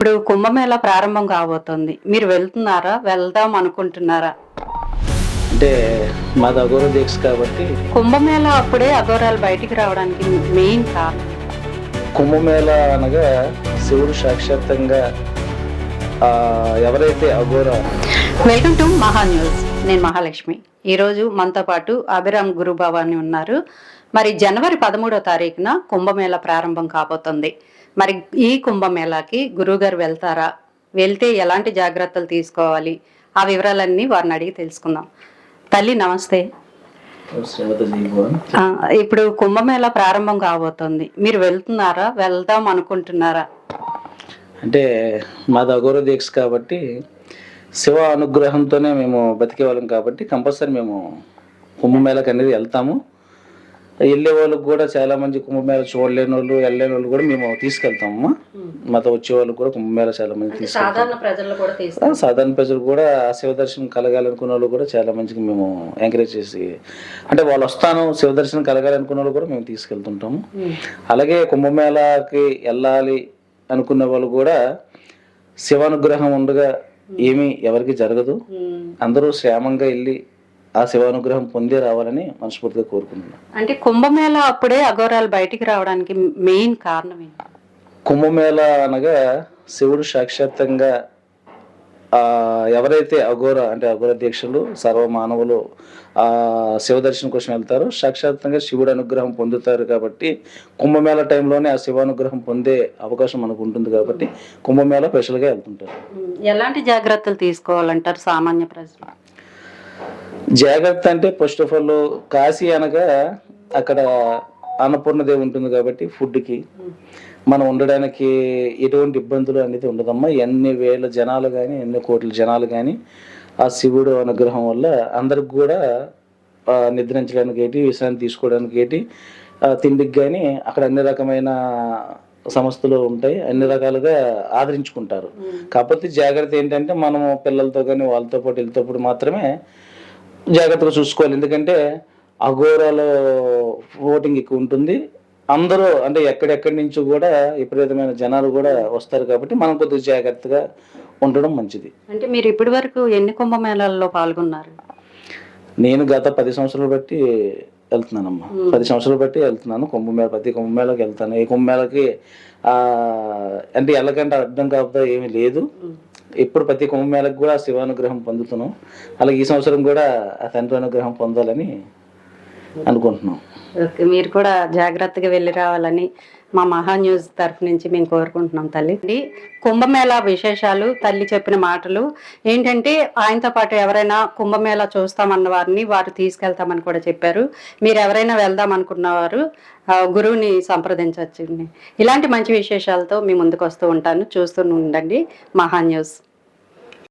ఇప్పుడు కుంభమేళా ప్రారంభం కాబోతోంది. మీరు వెళ్తున్నారా? వెళ్దాం అనుకుంటున్నారా? అంటే మాది అఘోర దీక్ష కాబట్టి కుంభమేళా అప్పుడే అఘోరాలు బయటికి రావడానికి మెయిన్ కారణం. కుంభమేళ అనగా శివుడు సాక్షాత్తంగా ఎవరైతే అఘోర. వెల్కమ్ టు మహా న్యూస్. నేను మహాలక్ష్మి. ఈరోజు మనతో పాటు అభిరామ్ గురుభవాని ఉన్నారు. మరి జనవరి 13వ తారీఖున కుంభమేళా ప్రారంభం కాబోతుంది. మరి ఈ కుంభమేళాకి గురువుగారు వెళ్తారా? వెళ్తే ఎలాంటి జాగ్రత్తలు తీసుకోవాలి? ఆ వివరాలన్నీ వారిని అడిగి తెలుసుకుందాం. తల్లి నమస్తే. ఇప్పుడు కుంభమేళా ప్రారంభం కాబోతుంది. మీరు వెళ్తున్నారా? వెళ్దాం అనుకుంటున్నారా? అంటే మాది అఘోర దీక్ష కాబట్టి శివ అనుగ్రహంతోనే మేము బతికే వాళ్ళం కాబట్టి కంపల్సరీ మేము కుంభమేళాకి అనేది వెళ్తాము. వెళ్ళే వాళ్ళకి కూడా చాలా మంది కుంభమేళా చూడలేని వాళ్ళు, వెళ్ళలేని వాళ్ళు కూడా మేము తీసుకెళ్తాము. మాతో వచ్చే వాళ్ళకి కూడా కుంభమేళా చాలా మంది తీసుకెళ్తాం. సాధారణ ప్రజలు కూడా శివ దర్శనం కలగాలనుకున్న వాళ్ళు కూడా చాలా మందికి మేము ఎంకరేజ్ చేసి, అంటే వాళ్ళు వస్తాను శివ దర్శనం కలగాలనుకున్న వాళ్ళు కూడా మేము తీసుకెళ్తుంటాము. అలాగే కుంభమేళాకి వెళ్ళాలి అనుకున్న వాళ్ళు కూడా శివానుగ్రహం ఉండగా ఏమీ ఎవరికి జరగదు. అందరూ క్షేమంగా వెళ్ళి ఆ శివానుగ్రహం పొంది రావాలని మనస్ఫూర్తిగా కోరుకుంటున్నాను. అంటే కుంభమేళా అప్పుడే అఘోరాలు బయటికి రావడానికి మెయిన్ కారణం ఏంటి? కుంభమేళా అనగా శివుడు సాక్షాత్తంగా ఎవరైతే అఘోర దీక్షలు సర్వ మానవులు శివ దర్శనం కోసం వెళ్తారో సాక్షాత్తంగా శివుడు అనుగ్రహం పొందుతారు. కాబట్టి కుంభమేళా టైంలోనే ఆ శివానుగ్రహం పొందే అవకాశం మనకు ఉంటుంది. కాబట్టి కుంభమేళా స్పెషల్గా వెళ్తుంటారు. ఎలాంటి జాగ్రత్తలు తీసుకోవాలంటారు సామాన్య ప్రజలు? జాగ్రత్త అంటే ఫస్ట్ ఆఫ్ ఆల్ కాశీ అనగా అక్కడ అన్నపూర్ణదేవి ఉంటుంది కాబట్టి ఫుడ్కి మనం ఉండడానికి ఎటువంటి ఇబ్బందులు అనేది ఉండదమ్మా. ఎన్ని వేల జనాలు కానీ ఎన్ని కోట్ల జనాలు కానీ ఆ శివుడు అనుగ్రహం వల్ల అందరికి కూడా నిద్రించడానికి ఏంటి, విశ్రాంతి తీసుకోవడానికి ఏంటి, తిండికి కానీ అక్కడ అన్ని రకమైన సంస్థలు ఉంటాయి. అన్ని రకాలుగా ఆదరించుకుంటారు. కాకపోతే జాగ్రత్త ఏంటంటే మనము పిల్లలతో కానీ వాళ్ళతో పాటు వెళ్తేప్పుడు మాత్రమే జాగ్రత్తగా చూసుకోవాలి. ఎందుకంటే అఘోరాలో ఓటింగ్ ఎక్కువ ఉంటుంది. అందరూ అంటే ఎక్కడెక్కడి నుంచి కూడా విపరీతమైన జనాలు కూడా వస్తారు. కాబట్టి మనం కొద్దిగా జాగ్రత్తగా ఉండడం మంచిది. అంటే మీరు ఇప్పటి వరకు ఎన్ని కుంభమేళాల్లో పాల్గొన్నారు? నేను గత 10 సంవత్సరాలు బట్టి వెళ్తున్నానమ్మా. 10 సంవత్సరాలు బట్టి వెళ్తున్నాను. ప్రతి కుంభమేళాకి వెళ్తాను. ఏ కుంభమేళాకి అంటే వెళ్ళకంటే అర్థం కాకపోతే ఏమీ లేదు. ఇప్పుడు ప్రతి కుంభమేళాకి కూడా శివానుగ్రహం పొందుతున్నాం. అలాగే ఈ సంవత్సరం కూడా ఆ తండ్రి అనుగ్రహం పొందాలని అనుకుంటున్నాం. ఓకే, మీరు కూడా జాగ్రత్తగా వెళ్ళి రావాలని మా మహా న్యూస్ తరఫు నుంచి మేము కోరుకుంటున్నాం. తల్లి, కుంభమేళా విశేషాలు తల్లి చెప్పిన మాటలు ఏంటంటే ఆయనతో పాటు ఎవరైనా కుంభమేళా చూస్తామన్న వారిని వారు తీసుకెళ్తామని కూడా చెప్పారు. మీరు ఎవరైనా వెళ్దాం అనుకున్నవారు గురువుని సంప్రదించవచ్చు. ఇలాంటి మంచి విశేషాలతో మీ ముందుకు వస్తూ ఉంటాను. చూస్తూ ఉండండి మహా న్యూస్.